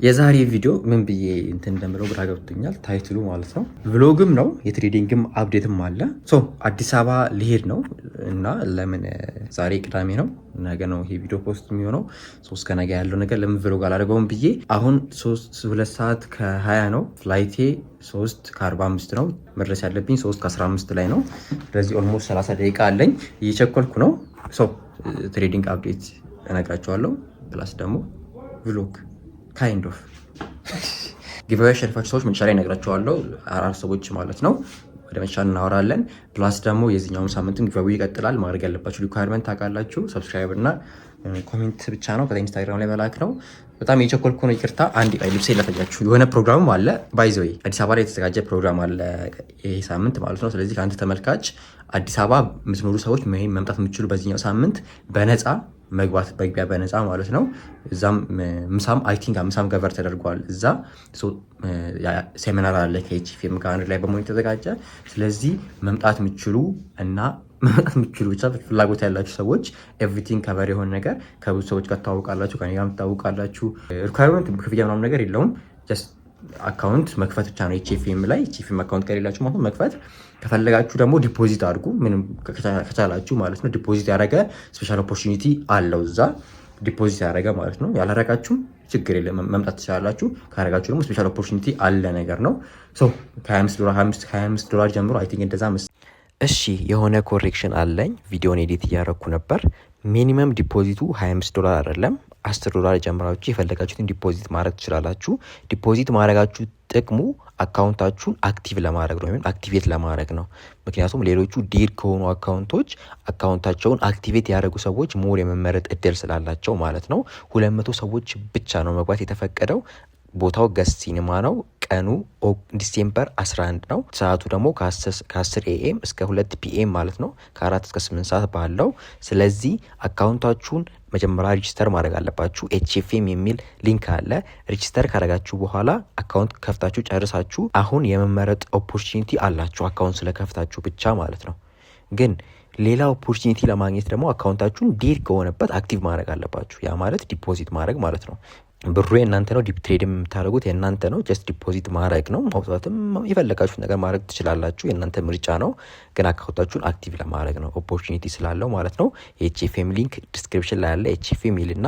የዛሬ ቪዲዮ ምን ብዬ እንትን እንደምለው ግራ ገብቶኛል። ታይትሉ ማለት ነው ቭሎግም ነው የትሬዲንግም አፕዴትም አለ። አዲስ አበባ ሊሄድ ነው እና ለምን ዛሬ ቅዳሜ ነው፣ ነገ ነው ይሄ ቪዲዮ ፖስት የሚሆነው። ከነገ ያለው ነገር ለምን ቭሎግ አላደርገውም ብዬ አሁን 2 ሰዓት ከ20 ነው ፍላይቴ፣ 3 ከ45 ነው መድረስ ያለብኝ፣ 3 ከ15 ላይ ነው። ስለዚህ ኦልሞስት 30 ደቂቃ አለኝ። እየቸኮልኩ ነው። ትሬዲንግ አፕዴት እነግራቸዋለሁ ፕላስ ደግሞ ቭሎግ ካይንድ ኦፍ ጊቨዌይ ያሸነፋችሁ ሰዎች መጨረሻ ላይ እነግራቸዋለሁ። 4 ሰዎች ማለት ነው። ወደ መጨረሻ እናወራለን። ፕላስ ደግሞ የዚህኛውን ሳምንትም ጊቨዌይ ይቀጥላል። ማድረግ ያለባችሁ ሪኳየርመንት ታውቃላችሁ። ሰብስክራይብ እና ኮሜንት ብቻ ነው። ከዛ ኢንስታግራም ላይ መላክ ነው። በጣም የቸኮልኩ ነው፣ ይቅርታ። አንድ ቀይ ልብሴ ላሳያችሁ። የሆነ ፕሮግራም አለ ባይ ዘ ዌይ አዲስ አበባ ላይ የተዘጋጀ ፕሮግራም አለ ይሄ ሳምንት ማለት ነው። ስለዚህ ከአንድ ተመልካች አዲስ አበባ የምትኖሩ ሰዎች መምጣት የምትችሉ በዚህኛው ሳምንት በነፃ መግባት በግቢያ በነፃ ማለት ነው። እዛም ምሳም አይ ቲንክ ምሳም ገቨር ተደርጓል። እዛ ሴሚናር አለ ከኤችኤፍኤም ጋር አንድ ላይ በመሆን የተዘጋጀ። ስለዚህ መምጣት የምትችሉ እና መምጣት የምትችሉ ብቻ ፍላጎት ያላችሁ ሰዎች ኤቭሪቲንግ ከቨር የሆነ ነገር ከብዙ ሰዎች ጋር ትታወቃላችሁ፣ ከኔ ጋር ትታወቃላችሁ። ሪኳየርመንት ክፍያ ምናምን ነገር የለውም። ጀስት አካውንት መክፈት ብቻ ነው። ኤችኤፍኤም ላይ ኤችኤፍኤም አካውንት ከሌላችሁ ማለት መክፈት፣ ከፈለጋችሁ ደግሞ ዲፖዚት አድርጉ፣ ምንም ከቻላችሁ ማለት ነው። ዲፖዚት ያደረገ ስፔሻል ኦፖርቹኒቲ አለው እዛ፣ ዲፖዚት ያደረገ ማለት ነው። ያላረጋችሁም ችግር የለም መምጣት ትችላላችሁ። ካረጋችሁ ደግሞ ስፔሻል ኦፖርቹኒቲ አለ ነገር ነው። ከ25 ዶላር ጀምሮ አይ ቲንክ እንደዛ እሺ። የሆነ ኮሬክሽን አለኝ። ቪዲዮን ኤዲት እያደረኩ ነበር። ሚኒመም ዲፖዚቱ 25 ዶላር አይደለም፣ 10 ዶላር ጀምራችሁ የፈለጋችሁትን ዲፖዚት ማድረግ ትችላላችሁ። ዲፖዚት ማድረጋችሁ ጥቅሙ አካውንታችሁን አክቲቭ ለማድረግ ነው፣ ወይም አክቲቬት ለማድረግ ነው። ምክንያቱም ሌሎቹ ዲድ ከሆኑ አካውንቶች አካውንታቸውን አክቲቬት ያደረጉ ሰዎች ሞር የመመረጥ እድል ስላላቸው ማለት ነው። 200 ሰዎች ብቻ ነው መግባት የተፈቀደው። ቦታው ገስት ሲኒማ ነው። ቀኑ ዲሴምበር 11 ነው። ሰዓቱ ደግሞ ከ10 ኤኤም እስከ 2 ፒኤም ማለት ነው። ከ4 እስከ 8 ሰዓት ባለው። ስለዚህ አካውንታችሁን መጀመሪያ ሬጂስተር ማድረግ አለባችሁ። ኤችኤፍኤም የሚል ሊንክ አለ። ሬጂስተር ካደረጋችሁ በኋላ አካውንት ከፍታችሁ ጨርሳችሁ አሁን የመመረጥ ኦፖርቹኒቲ አላችሁ፣ አካውንት ስለከፍታችሁ ብቻ ማለት ነው። ግን ሌላ ኦፖርቹኒቲ ለማግኘት ደግሞ አካውንታችሁን ዴድ ከሆነበት አክቲቭ ማድረግ አለባችሁ። ያ ማለት ዲፖዚት ማድረግ ማለት ነው። ብሩ የእናንተ ነው። ዲፕ ትሬድ የምታደርጉት የእናንተ ነው። ጀስት ዲፖዚት ማድረግ ነው። ማውጣትም የፈለጋችሁት ነገር ማድረግ ትችላላችሁ። የእናንተ ምርጫ ነው። ግን አካውንታችሁን አክቲቭ ለማድረግ ነው ኦፖርቹኒቲ ስላለው ማለት ነው። የኤችኤፍኤም ሊንክ ዲስክሪፕሽን ላይ ያለ ኤችኤፍኤም ይልና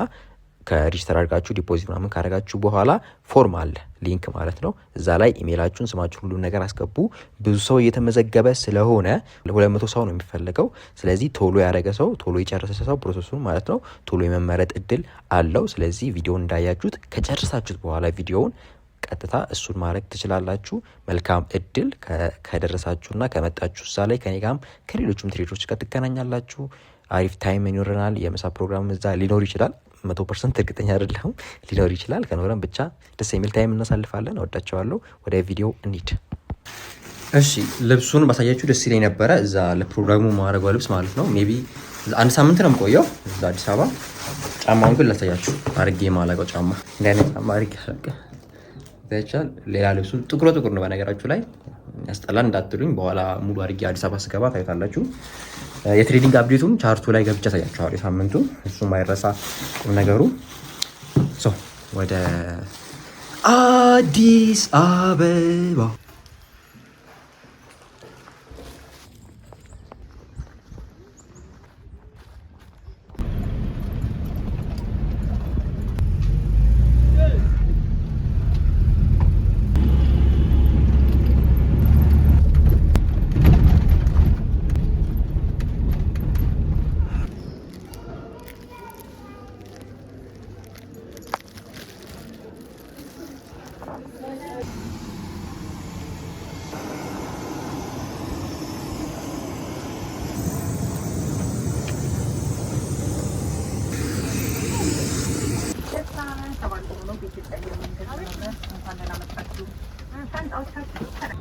ከሬጂስተር አድርጋችሁ ዲፖዚት ምናምን ካደረጋችሁ በኋላ ፎርም አለ ሊንክ ማለት ነው። እዛ ላይ ኢሜይላችሁን፣ ስማችሁን፣ ሁሉም ነገር አስገቡ። ብዙ ሰው እየተመዘገበ ስለሆነ 200 ሰው ነው የሚፈለገው። ስለዚህ ቶሎ ያደረገ ሰው፣ ቶሎ የጨረሰ ሰው ፕሮሰሱን ማለት ነው ቶሎ የመመረጥ እድል አለው። ስለዚህ ቪዲዮውን እንዳያችሁት ከጨረሳችሁት በኋላ ቪዲዮውን ቀጥታ እሱን ማድረግ ትችላላችሁ። መልካም እድል። ከደረሳችሁና ከመጣችሁ እዛ ላይ ከኔ ጋርም ከሌሎችም ትሬዶች ጋር ትገናኛላችሁ። አሪፍ ታይም ይኖረናል። የምሳ ፕሮግራም እዛ ሊኖር ይችላል። 100% እርግጠኛ አይደለሁም፣ ሊኖር ይችላል። ከኖረን ብቻ ደስ የሚል ታይም እናሳልፋለን። እወዳቸዋለሁ። ወደ ቪዲዮ እንሂድ። እሺ፣ ልብሱን ባሳያችሁ ደስ ይለኝ ነበረ። እዛ ለፕሮግራሙ ማድረጓ ልብስ ማለት ነው። ሜቢ 1 ሳምንት ነው የምቆየው እዛ አዲስ አበባ። ጫማውን ግን ላሳያችሁ አርጌ ማለቀው ጫማ እንዳይነት ጫማ አርጌ ታይቻል። ሌላ ልብሱ ጥቁር ነው በነገራችሁ ላይ ያስጠላል እንዳትሉኝ። በኋላ ሙሉ አርጌ አዲስ አበባ ስገባ ታዩታላችሁ። የትሬዲንግ አፕዴቱን ቻርቱ ላይ ገብቼ ታያችኋለሁ የሳምንቱ። እሱም አይረሳ ቁም ነገሩ። ወደ አዲስ አበባ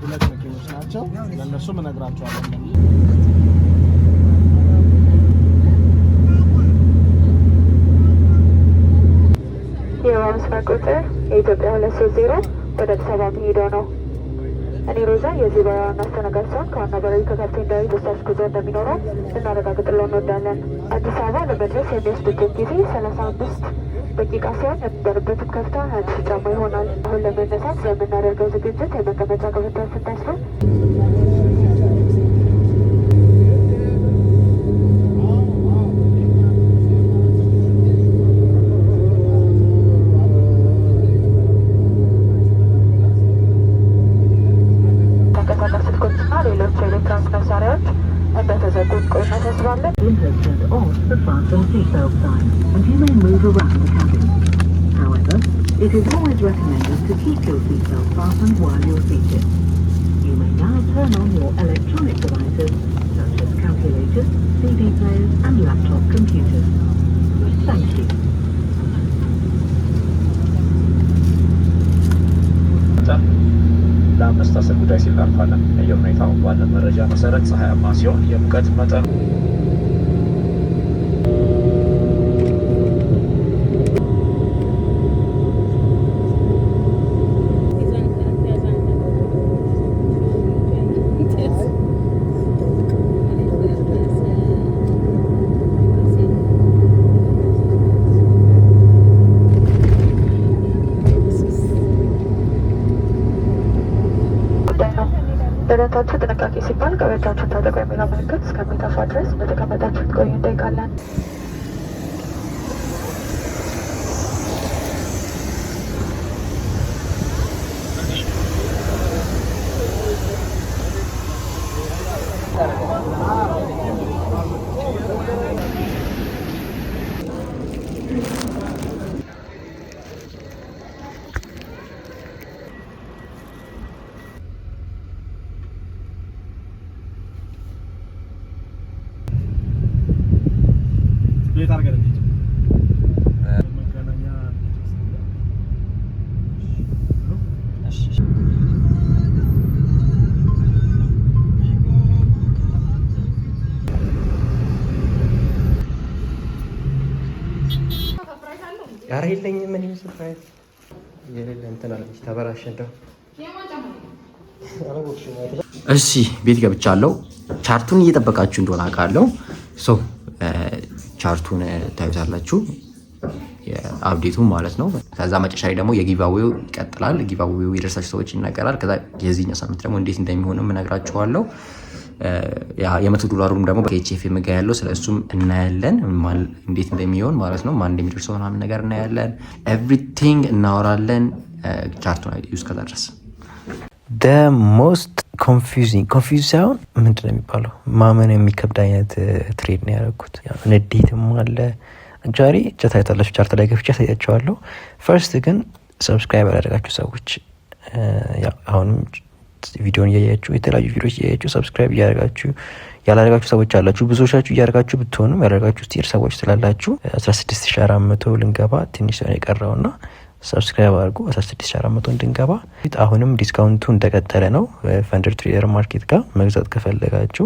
ሁለት መኪኖች ናቸው። ለእነሱም እነግራቸዋለሁ። የመስመር ቁጥር የኢትዮጵያ 230 ወደ አዲስ አበባ የሚሄደው ነው። እኔ ሮዛ የዚህ በረራ አስተናጋጅ ሲሆን ከዋና በራሪ ከካፕቴን ዳዊት በሳሽ ጉዞ እንደሚኖረው ልናረጋግጥልዎ እንወዳለን። አዲስ አበባ ለመድረስ የሚወስድብን ጊዜ 35 ደቂቃ ሲሆን የሚበርበትም ከፍታ 20 ጫማ ይሆናል። አሁን ለመነሳት የምናደርገው ዝግጅት የመቀመጫ ገበታዎችን ታስሮ It is always recommended to keep your seatbelt fastened while you're seated. You may now turn on your electronic devices such as calculators, CD players and laptop computers. Thank you. ለአምስት አስር ጉዳይ ሲል እናልፋለን። አየር ሁኔታው ባለን መረጃ መሰረት ፀሐያማ ሲሆን የሙቀት መጠኑ ደረታችሁ ጥንቃቄ ሲባል ቀበታችሁን ታጠቁ የሚለው ምልክት እስከሚጠፋ ድረስ በተቀመጣችሁት ቆዩ እንጠይቃለን። ቤት አድርገን እንሂድ። ኧረ የለኝም እኔም ሰርፕራይዝ የሌለ እንትን አለች ተበላሸ እንደው። እሺ ቤት ገብቻለሁ። ቻርቱን እየጠበቃችሁ እንደሆነ አውቃለሁ። ቻርቱን ታዩታላችሁ የአፕዴቱ ማለት ነው። ከዛ መጨረሻ ላይ ደግሞ የጊቫዌው ይቀጥላል። ጊቫዌው የደረሳችሁ ሰዎች ይነገራል። ከዛ የዚህኛው ሳምንት ደግሞ እንዴት እንደሚሆንም እነግራችኋለሁ። $100 ደግሞ ከኤችኤፍኤም ጋር ያለው ስለሱም እናያለን፣ እንዴት እንደሚሆን ማለት ነው። ማን እንደሚደርሰው ምናምን ነገር እናያለን። ኤቭሪቲንግ እናወራለን። ቻርቱን ዩዝ ከዛ ድረስ ሞስት ኮንፊውዝ ሳይሆን ምንድን ነው የሚባለው ማመን የሚከብድ አይነት ትሬድ ነው ያደረኩት። ንዴትም አለ ጃሪ ጀታ የታላችሁ ቻርት ላይ ገፍቼ ያሳያቸዋለሁ። ፈርስት ግን ሰብስክራይብ ያላደረጋችሁ ሰዎች አሁንም ቪዲዮን እያያችሁ የተለያዩ ቪዲዮዎች እያያችሁ ሰብስክራይብ እያደረጋችሁ ያላደረጋችሁ ሰዎች አላችሁ። ብዙዎቻችሁ እያደረጋችሁ ብትሆኑም ያደረጋችሁ ስቲር ሰዎች ስላላችሁ 16400 ልንገባ ትንሽ ነው የቀረውና ሰብስክራይብ አድርጉ 16400 እንድንገባ። አሁንም ዲስካውንቱ እንደቀጠለ ነው። ፈንደር ትሬደር ማርኬት ጋር መግዛት ከፈለጋችሁ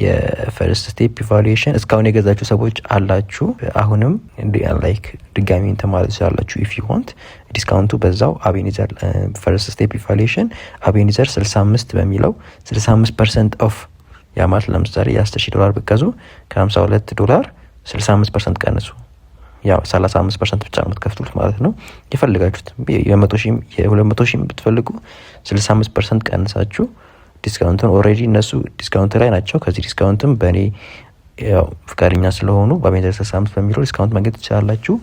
የፈርስት ስቴፕ ኢቫሉዌሽን እስካሁን የገዛችሁ ሰዎች አላችሁ። አሁንም ላይክ ድጋሚ እንትን ማለት ትችላላችሁ ኢፍ ዩ ዋንት። ዲስካውንቱ በዛው አቤኒዘር ፈርስት ስቴፕ ኢቫሉዌሽን አቤኒዘር 65 በሚለው 65% ኦፍ ያ ማለት ለምሳሌ $10,000 ብትገዙ ከ$52 65% ቀንሱ። ያው 35% ብቻ ነው የምትከፍሉት ማለት ነው። የፈልጋችሁት የ100,000 የ200,000 ብትፈልጉ 65% ቀንሳችሁ ዲስካውንቱን ኦሬዲ እነሱ ዲስካውንት ላይ ናቸው። ከዚህ ዲስካውንትም በእኔ ያው ፍቃደኛ ስለሆኑ በአቤኒዘር 65 በሚለው ዲስካውንት ማግኘት ትችላላችሁ።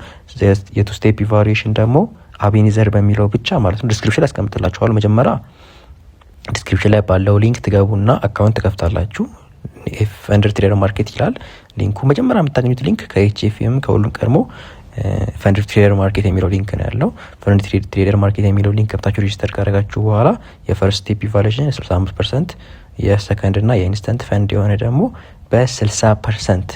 የቱ ስቴፕ ኢቫሉዌሽን ደግሞ አቤኒዘር በሚለው ብቻ ማለት ነው። ዲስክሪፕሽን ላይ አስቀምጥላችኋለሁ። መጀመሪያ ዲስክሪፕሽን ላይ ባለው ሊንክ ትገቡና አካውንት ትከፍታላችሁ። ፈንደር ትሬደር ማርኬት ይላል ሊንኩ። መጀመሪያ የምታገኙት ሊንክ ከኤችኤፍኤም ከሁሉም ቀድሞ ፈንደር ትሬደር ማርኬት የሚለው ሊንክ ነው ያለው። ፈንደር ትሬደር ማርኬት የሚለው ሊንክ ከብታችሁ ሬጂስተር ካደረጋችሁ በኋላ የፈርስት ስቴፕ ኢቫሉዌሽን 65%፣ የሰከንድ እና የኢንስተንት ፈንድ የሆነ ደግሞ በ60%።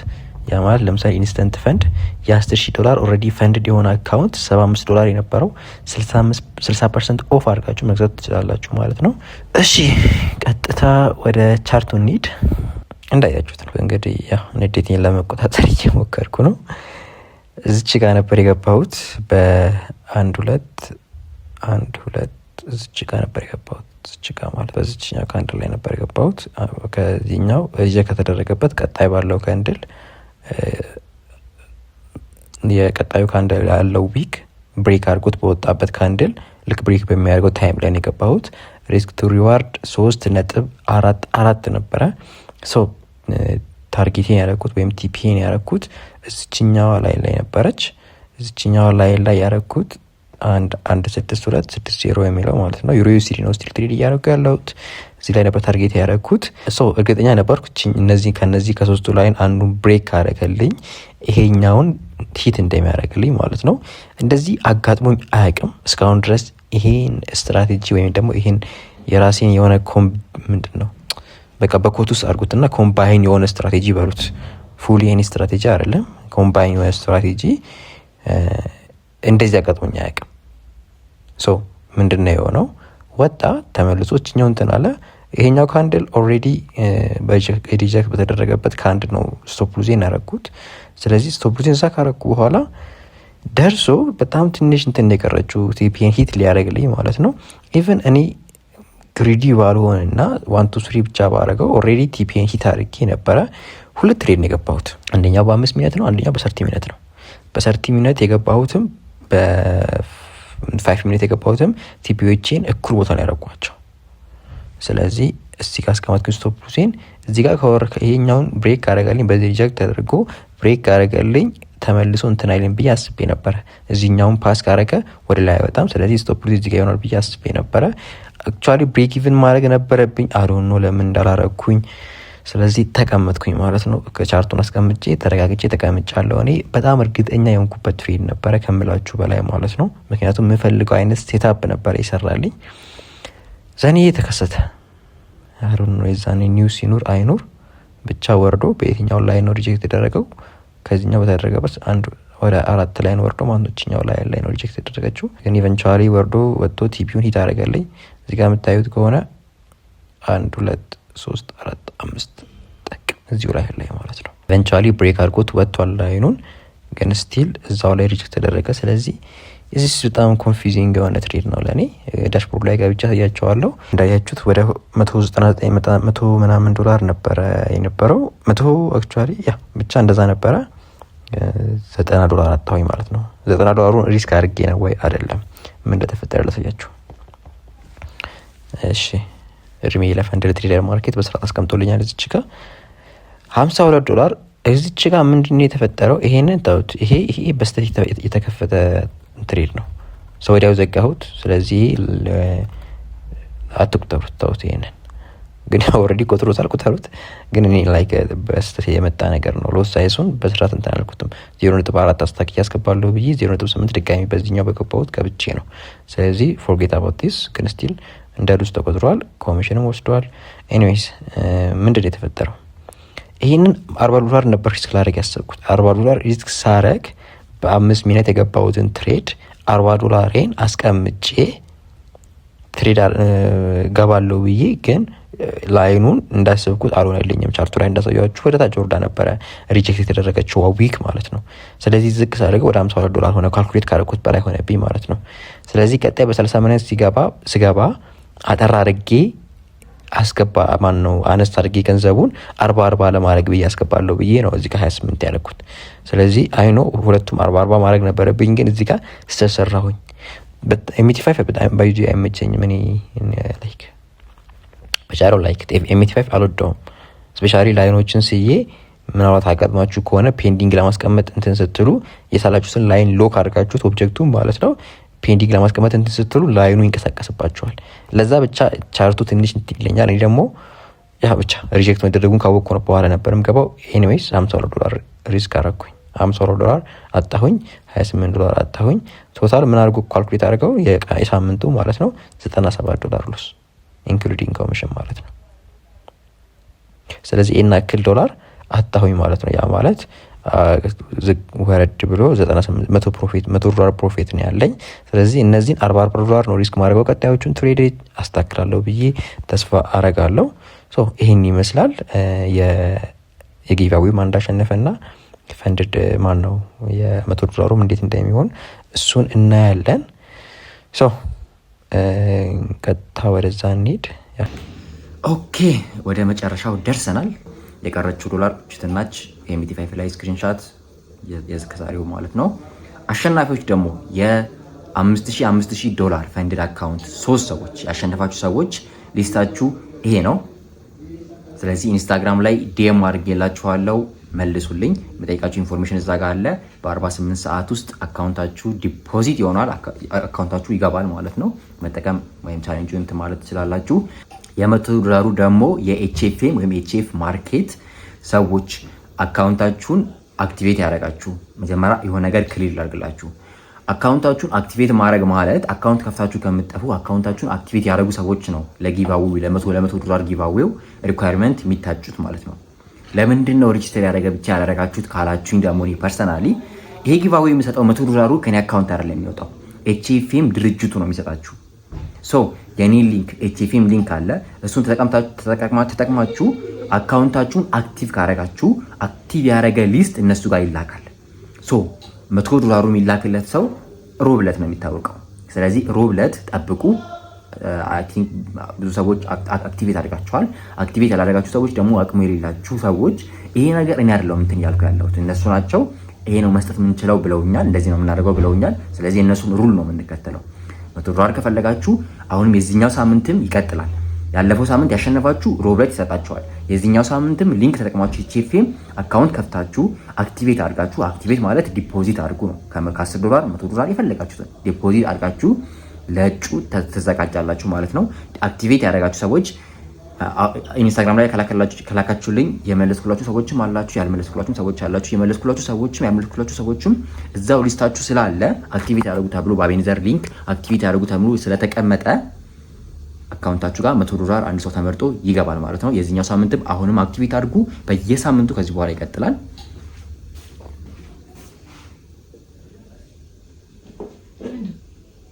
ያ ማለት ለምሳሌ ኢንስተንት ፈንድ $10,000 ኦልሬዲ ፈንድ የሆነ አካውንት $75 የነበረው 60% ኦፍ አድርጋችሁ መግዛት ትችላላችሁ ማለት ነው። እሺ ቀጥታ ወደ ቻርቱ እንሂድ። እንዳያችሁት ነው እንግዲህ ያው ንዴቴን ለመቆጣጠር እየሞከርኩ ነው። እዚች ጋር ነበር የገባሁት በ1 2 1 2 እዚች ጋር ነበር የገባሁት። እዚች ጋር ማለት በዚችኛው ካንድል ላይ ነበር የገባሁት። ከዚህኛው ሪጀክት ከተደረገበት ቀጣይ ባለው ካንድል የቀጣዩ ካንድል ያለው ዊክ ብሬክ አድርጎት በወጣበት ካንድል ልክ ብሬክ በሚያደርገው ታይም ላይ የገባሁት። ሪስክ ቱ ሪዋርድ 3.44 ነበረ። ሶ ታርጌቴን ያደረኩት ወይም ቲፒን ያደረኩት እዚችኛዋ ላይ ነበረች። እዚችኛዋ ላይ ያደረኩት 1.6260 የሚለው ማለት ነው። ዩሮ ዩሲዲ ነው ስቲል ትሬድ እያደረኩ ያለሁት። እዚህ ላይ ነበር ታርጌት ያደረኩት። ሶ እርግጠኛ ነበርኩ ከነዚህ ከሶስቱ ላይን አንዱን ብሬክ አደረገልኝ ይሄኛውን ሂት እንደሚያደርግልኝ ማለት ነው። እንደዚህ አጋጥሞኝ አያውቅም እስካሁን ድረስ። ይሄን ስትራቴጂ ወይም ደግሞ ይሄን የራሴን የሆነ ምንድን ነው በቃ በኮቱስ አድርጉትና ኮምባይን የሆነ ስትራቴጂ በሉት። ፉል ይሄን ስትራቴጂ አይደለም፣ ኮምባይን የሆነ ስትራቴጂ እንደዚህ አጋጥሞኝ አያውቅም። ሶ ምንድነው የሆነው? ወጣ ተመልሶ እኛው እንትን አለ። ይሄኛው ካንድል ኦልሬዲ በሪጀክት በተደረገበት ካንድል ነው ስቶፕ ሉዜን ያደረኩት። ስለዚህ ስቶፕ ሉዜን እዛ ካረኩ በኋላ ደርሶ በጣም ትንሽ እንትን የቀረችው ቲፒን ሂት ሊያደርግልኝ ማለት ነው። ኢቨን እኔ ግሪዲ ባልሆንና 1-2-3 ብቻ ባረገው ኦልሬዲ ቲፒን ሂት አድርጌ ነበረ። 2 ትሬድ ነው የገባሁት። አንደኛው በ5 ሚኒት ነው፣ አንደኛው በ30 ሚኒት ነው። በ30 ሚኒት የገባሁትም በ5 ሚኒት የገባሁትም ቲፒዎቼን እኩል ቦታ ነው ያደረጓቸው። ስለዚህ እዚህ ጋር እስከማትኩኝ ስቶፕ ሉዜን እዚህ ጋር ይሄኛውን ብሬክ አደረጋልኝ። በዚህ ሪጀክት ተደርጎ ብሬክ አደረጋልኝ። ተመልሶ እንትን አይልም ብዬ አስቤ ነበረ። እዚህኛውን ፓስ ካረገ ወደ ላይ አይወጣም። ስለዚህ ስቶፕ ሉዝ እዚህ ጋር ይሆናል ብዬ አስቤ ነበረ። አክቹአሊ ብሬክ ኢቭን ማድረግ ነበረብኝ። አዶን ነው ለምን እንዳላረግኩኝ። ስለዚህ ተቀመጥኩኝ ማለት ነው። ከቻርቱን አስቀምጬ ተረጋግጬ ተቀምጫለሁ። እኔ በጣም እርግጠኛ የሆንኩበት ትሬድ ነበረ ከምላችሁ በላይ ማለት ነው። ምክንያቱም የምፈልገው አይነት ሴታፕ ነበረ ይሰራልኝ። ዘኔ ተከሰተ። አዶን ነው የዛኔ ኒውስ ይኑር አይኑር ብቻ ወርዶ በየትኛው ላይ ነው ሪጀክት የተደረገው? ከዚህኛው በተደረገበት አንድ ወደ 4 ላይ ነው ወርዶ ማንኛው ላይ ነው ሪጀክት የተደረገችው። ግን ኢቨንቹአሊ ወርዶ ወጥቶ ቲፒውን ሂት አደረገልኝ። እዚህ ጋር የምታዩት ከሆነ 1 2 3 4 5 ጠቅ እዚሁ ላይ ማለት ነው። ኢቨንቹአሊ ብሬክ አድርጎት ወጥቷል ላይኑን፣ ግን ስቲል እዛው ላይ ሪጀክት ተደረገ። ስለዚህ እዚህ በጣም ኮንፊውዚንግ የሆነ ትሬድ ነው ለኔ። ዳሽቦርድ ላይ ገብቻ ታያቸዋለሁ። እንዳያችሁት ወደ 199 ምናምን ዶላር ነበረ የነበረው። 100 አክቹአሊ ያ ብቻ እንደዛ ነበረ። $90 አጣሁኝ ማለት ነው። $90 ሪስክ አድርጌ ነው ወይ አይደለም? ምን እንደተፈጠረ ላሳያችሁ። እሺ እድሜ ለፈንድ ትሬደር ማርኬት በስርዓት አስቀምጦልኛል። እዚች ጋር $52 እዚች ጋር ምንድነው የተፈጠረው? ይሄንን ታውት ይሄ በስተት የተከፈተ ትሬድ ነው። ሰው ወዲያው ዘጋሁት። ስለዚህ አትቁጠሩት፣ ታውት ይሄንን ግን ኦልሬዲ ቁጠሩት። ግን እኔ ላይክ በስተት የመጣ ነገር ነው። ሎስ ሳይሱን በስርዓት እንትን አልኩትም። 0.4 አስታክዬ ያስገባለሁ ብዬ 0.8 ድጋሚ በዚህኛው በገባሁት ገብቼ ነው። ስለዚህ ፎርጌት አባውት ዲስ። ግን ስቲል እንዳሉስ ተቆጥሯል። ኮሚሽንም ወስደዋል። ኤኒዌይስ ምንድነው የተፈጠረው? ይሄንን $40 ነበር ሪስክ ላደርግ ያሰብኩት። $40 ሪስክ ሳረግ በ5 ሚኒት የገባሁትን ትሬድ $40 አስቀምጬ ትሬድ ገባለሁ ብዬ ግን ላይኑን እንዳሰብኩት አልሆነልኝም። ቻርቱ ላይ እንዳሳያችሁ ወደ ታች ወርዳ ነበረ ሪጀክት የተደረገችው ዊክ ማለት ነው። ስለዚህ ዝቅ ሳደርገው ወደ $52 ሆነ። ካልኩሌት ካደረኩት በላይ ሆነብኝ ማለት ነው። ስለዚህ ቀጣይ በ30 ሚኒት ስገባ አጠራ አድርጌ አስገባ አነስት አድርጌ ገንዘቡን 40 ለማድረግ ብዬ አስገባለሁ ብዬ ነው እዚህ ጋር 28 ያለኩት። ስለዚህ አይኖ ሁለቱም 40 ማድረግ ነበረብኝ፣ ግን እዚህ ጋር ተሰራሁኝ። ኤም85 በጣም ባይጂ አይመቸኝም። እኔ ላይክ በቻለው ላይክ ኤም85 አልወደውም። ስፔሻሊ ላይኖችን ስዬ ምናልባት አጋጥማችሁ ከሆነ ፔንዲንግ ለማስቀመጥ እንትን ስትሉ የሳላችሁትን ላይን ሎክ አድርጋችሁት ኦብጀክቱን ማለት ነው ፔንዲንግ ለማስቀመጥ እንትን ስትሉ ላይኑ ይንቀሳቀስባችኋል። ለዛ ብቻ ቻርቱ ትንሽ እንትን ይለኛል። እኔ ደግሞ ያ ብቻ ሪጀክት መደረጉን ካወቅኩ ነው በኋላ ነበርም ገባው። ኤኒዌይስ $52 ሪስክ አረኩኝ። $52 አጣሁኝ፣ $28 አጣሁኝ። ቶታል ምን አድርጎ ካልኩሌት አድርገው የሳምንቱ ማለት ነው $97 ሎስ ኢንክሉዲንግ ኮሚሽን ማለት ነው። ስለዚህ እና ያክል ዶላር አጣሁኝ ማለት ነው። ያ ማለት ወረድ ብሎ 98 $100 ፕሮፊት ነው ያለኝ። ስለዚህ እነዚህን $40 ነው ሪስክ ማድረገው። ቀጣዮቹን ትሬድ አስተካክላለሁ ብዬ ተስፋ አረጋለሁ። ሶ ይሄን ይመስላል የጊቫዌው ማን እንዳሸነፈና ፈንድድ ማን ነው $100 እንዴት እንደሚሆን እሱን እናያለን። ሶ ቀጥታ ወደዛ እንሂድ። ኦኬ ወደ መጨረሻው ደርሰናል። የቀረችው ዶላር ችትናች ኤምቲ5 ላይ ስክሪንሻት የዝከዛሬው ማለት ነው። አሸናፊዎች ደግሞ የ5000 ዶላር ፈንድድ አካውንት 3 ሰዎች ያሸነፋችሁ ሰዎች ሊስታችሁ ይሄ ነው። ስለዚህ ኢንስታግራም ላይ ዲኤም አድርጌላችኋለሁ፣ መልሱልኝ። የምጠይቃችሁ ኢንፎርሜሽን እዛ ጋር አለ። በ48 ሰዓት ውስጥ አካውንታችሁ ዲፖዚት ይሆናል፣ አካውንታችሁ ይገባል ማለት ነው። መጠቀም ወይም ቻሌንጁን እንትን ማለት ትችላላችሁ። $100 ደግሞ የኤችኤፍኤም ወይም ኤችኤፍ ማርኬት ሰዎች አካውንታችሁን አክቲቬት ያደረጋችሁ፣ መጀመሪያ የሆነ ነገር ክሊር ላድርግላችሁ። አካውንታችሁን አክቲቬት ማድረግ ማለት አካውንት ከፍታችሁ ከምትጠፉ አካውንታችሁን አክቲቬት ያደረጉ ሰዎች ነው ለጊቫዌው $100 ጊቫዌው ሪኳየርመንት የሚታጩት ማለት ነው። ለምንድን ነው ሬጂስተር ያደረገ ብቻ ያደረጋችሁት ካላችሁኝ ደግሞ እኔ ፐርሰናሊ ይሄ ጊቫዌው የሚሰጠው $100 ከኔ አካውንት አይደለም የሚወጣው፣ ኤችኤፍኤም ድርጅቱ ነው የሚሰጣችሁ። ሶ የኔ ሊንክ ኤችኤፍኤም ሊንክ አለ። እሱን ተጠቅማችሁ አካውንታችሁን አክቲቭ ካረጋችሁ አክቲቭ ያደረገ ሊስት እነሱ ጋር ይላካል። ሶ $100 የሚላክለት ሰው ሮብለት ነው የሚታወቀው። ስለዚህ ሮብለት ጠብቁ። ብዙ ሰዎች አክቲቬት አድርጋችኋል። አክቲቬት ያላደረጋችሁ ሰዎች ደግሞ አቅሙ የሌላችሁ ሰዎች ይሄ ነገር እኔ አይደለሁም እንትን ያልኩ ያለሁት እነሱ ናቸው። ይሄ ነው መስጠት የምንችለው ብለውኛል፣ እንደዚህ ነው የምናደርገው ብለውኛል። ስለዚህ እነሱን ሩል ነው የምንከተለው። $100 ከፈለጋችሁ አሁንም የዚህኛው ሳምንትም ይቀጥላል። ያለፈው ሳምንት ያሸነፋችሁ ሮብለት ይሰጣችኋል። የዚህኛው ሳምንትም ሊንክ ተጠቅማችሁ ኤችኤፍኤም አካውንት ከፍታችሁ አክቲቬት አድርጋችሁ፣ አክቲቬት ማለት ዲፖዚት አድርጉ ነው። $10 $100 የፈለጋችሁትን ዲፖዚት አድርጋችሁ ለእጩ ተዘጋጃላችሁ ማለት ነው። አክቲቬት ያደረጋችሁ ሰዎች ኢንስታግራም ላይ ከላካችሁልኝ የመለስኩላችሁ ሰዎችም አላችሁ፣ ያልመለስኩላችሁ ሰዎች አላችሁ። የመለስኩላችሁ ሰዎችም ያልመለስኩላችሁ ሰዎችም እዛው ሊስታችሁ ስላለ አክቲቬት ያደርጉ ተብሎ በአቤኔዘር ሊንክ አክቲቬት ያደርጉ ተብሎ ስለተቀመጠ አካውንታችሁ ጋር $100 አንድ ሰው ተመርጦ ይገባል ማለት ነው። የዚህኛው ሳምንትም አሁንም አክቲቬት አድርጉ። በየሳምንቱ ከዚህ በኋላ ይቀጥላል።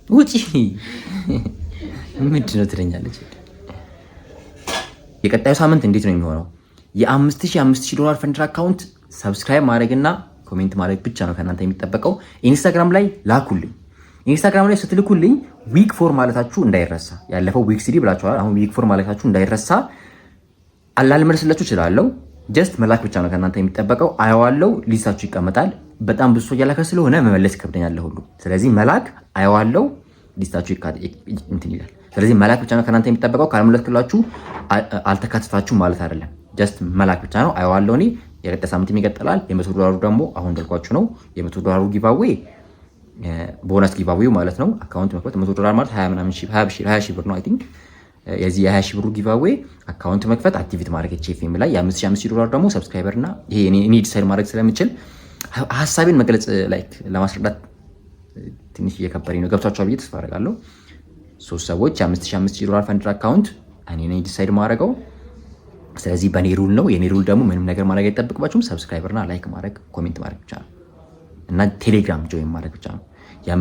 ውጪ ምንድን ነው ትለኛለች። የቀጣዩ ሳምንት እንዴት ነው የሚሆነው? $5000 ፈንድር አካውንት ሰብስክራይብ ማድረግና ኮሜንት ማድረግ ብቻ ነው ከእናንተ የሚጠበቀው። ኢንስታግራም ላይ ላኩልኝ። ኢንስታግራም ላይ ስትልኩልኝ ዊክ 4 ማለታችሁ እንዳይረሳ። ያለፈው ዊክ 3 ብላችኋል። አሁን ዊክ 4 ማለታችሁ እንዳይረሳ። አላልመልስላችሁ እችላለሁ። ጀስት መላክ ብቻ ነው ከእናንተ የሚጠበቀው። አየዋለሁ፣ ሊስታችሁ ይቀመጣል። በጣም ብዙ ሰው እያላከ ስለሆነ መመለስ ይከብደኛል ሁሉ። ስለዚህ መላክ አየዋለሁ፣ ሊስታችሁ እንትን ይላል። ስለዚህ መላክ ብቻ ነው ከእናንተ የሚጠበቀው። ካልመለስኩላችሁ አልተካተታችሁ ማለት አይደለም። ጀስት መላክ ብቻ ነው። አየዋለሁ እኔ። የቀጣይ ሳምንትም ይቀጥላል። $100 ደግሞ አሁን እንዳልኳችሁ ነው። $100 ጊቫዌ ቦነስ ጊቫዌው ማለት ነው። አካውንት መክፈት $100 ማለት 20 ሺህ ብር ነው። አይ ቲንክ የዚህ የ20 ሺህ ብሩ ጊቫዌ አካውንት መክፈት አክቲቪቲ ማድረግ ኤችኤፍኤም ላይ $5000 ደግሞ ሰብስክራይበር እና ይሄ እኔ ዲሳይድ ማድረግ ስለምችል ሀሳቤን መግለጽ ላይክ ለማስረዳት ትንሽ እየከበደኝ ነው። ገብቷችኋል ብዬ ተስፋ አደርጋለሁ። 3 ሰዎች $5000 ፈንድር አካውንት እኔ ነኝ ዲሳይድ ማድረገው። ስለዚህ በኔ ሩል ነው። የኔ ሩል ደግሞ ምንም ነገር ማድረግ አይጠብቅባችሁም። ሰብስክራይበር እና ላይክ ማድረግ ኮሜንት ማድረግ ብቻ ነው እና ቴሌግራም ጆይን ማድረግ ብቻ ነው።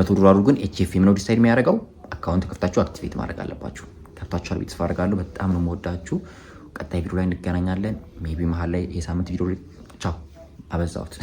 $100 ግን ኤችኤፍኤም ነው ዲሳይድ የሚያደርገው። አካውንት ከፍታችሁ አክቲቬት ማድረግ አለባችሁ። ከፍታችኋል ብዬ ተስፋ አደርጋለሁ። በጣም ነው የምወዳችሁ። ቀጣይ ቪዲዮ ላይ እንገናኛለን። ሜቢ መሀል ላይ የሳምንት ቪዲዮ ቻው። አበዛሁት።